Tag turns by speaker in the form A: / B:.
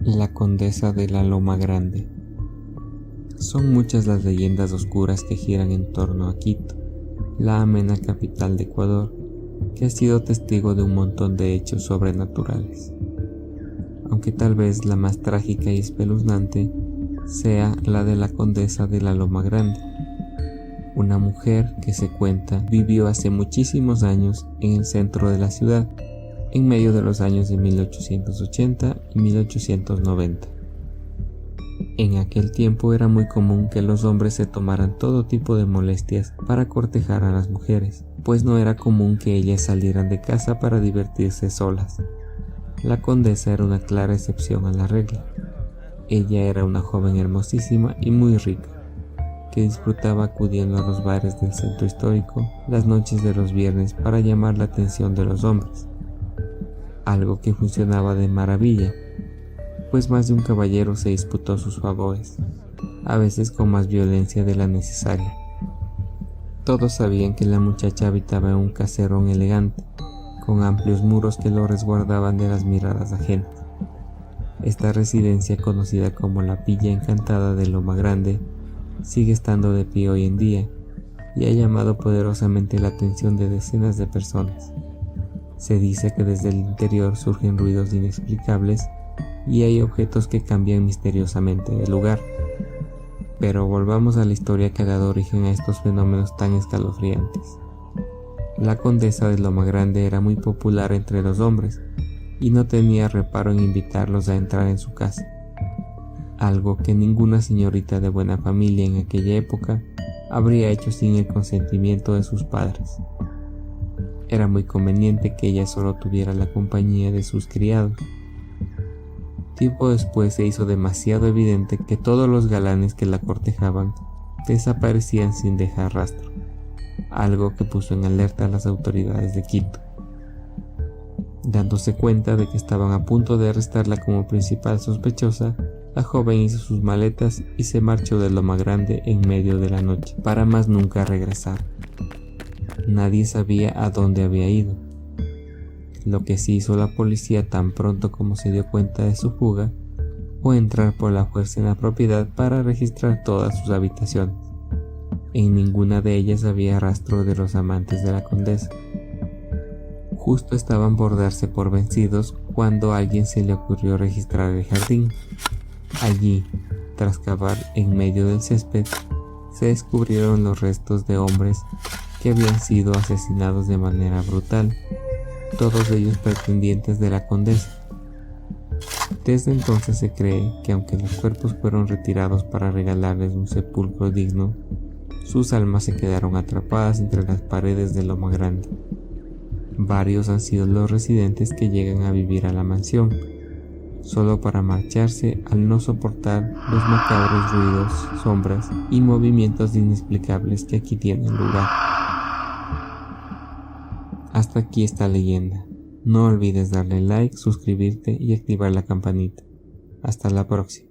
A: La condesa de la Loma Grande. Son muchas las leyendas oscuras que giran en torno a Quito, la amena capital de Ecuador, que ha sido testigo de un montón de hechos sobrenaturales. Aunque tal vez la más trágica y espeluznante sea la de la condesa de la Loma Grande, una mujer que se cuenta vivió hace muchísimos años en el centro de la ciudad, en medio de los años de 1880 y 1890. En aquel tiempo era muy común que los hombres se tomaran todo tipo de molestias para cortejar a las mujeres, pues no era común que ellas salieran de casa para divertirse solas. La condesa era una clara excepción a la regla. Ella era una joven hermosísima y muy rica, que disfrutaba acudiendo a los bares del centro histórico las noches de los viernes para llamar la atención de los hombres. Algo que funcionaba de maravilla, pues más de un caballero se disputó sus favores, a veces con más violencia de la necesaria. Todos sabían que la muchacha habitaba en un caserón elegante, con amplios muros que lo resguardaban de las miradas ajenas. Esta residencia, conocida como la Villa Encantada de Loma Grande, sigue estando de pie hoy en día y ha llamado poderosamente la atención de decenas de personas. Se dice que desde el interior surgen ruidos inexplicables y hay objetos que cambian misteriosamente de lugar. Pero volvamos a la historia que ha dado origen a estos fenómenos tan escalofriantes. La condesa de Loma Grande era muy popular entre los hombres y no tenía reparo en invitarlos a entrar en su casa, algo que ninguna señorita de buena familia en aquella época habría hecho sin el consentimiento de sus padres. Era muy conveniente que ella solo tuviera la compañía de sus criados. Tiempo después se hizo demasiado evidente que todos los galanes que la cortejaban desaparecían sin dejar rastro, algo que puso en alerta a las autoridades de Quito. Dándose cuenta de que estaban a punto de arrestarla como principal sospechosa, la joven hizo sus maletas y se marchó de Loma Grande en medio de la noche, para más nunca regresar. Nadie sabía a dónde había ido. Lo que sí hizo la policía tan pronto como se dio cuenta de su fuga fue entrar por la fuerza en la propiedad para registrar todas sus habitaciones. En ninguna de ellas había rastro de los amantes de la condesa. Justo estaban por darse por vencidos cuando a alguien se le ocurrió registrar el jardín. Allí, tras cavar en medio del césped, se descubrieron los restos de hombres que habían sido asesinados de manera brutal, todos ellos pretendientes de la condesa. Desde entonces se cree que aunque los cuerpos fueron retirados para regalarles un sepulcro digno, sus almas se quedaron atrapadas entre las paredes de Loma Grande. Varios han sido los residentes que llegan a vivir a la mansión, solo para marcharse al no soportar los macabros ruidos, sombras y movimientos inexplicables que aquí tienen lugar. Hasta aquí esta leyenda. No olvides darle like, suscribirte y activar la campanita. Hasta la próxima.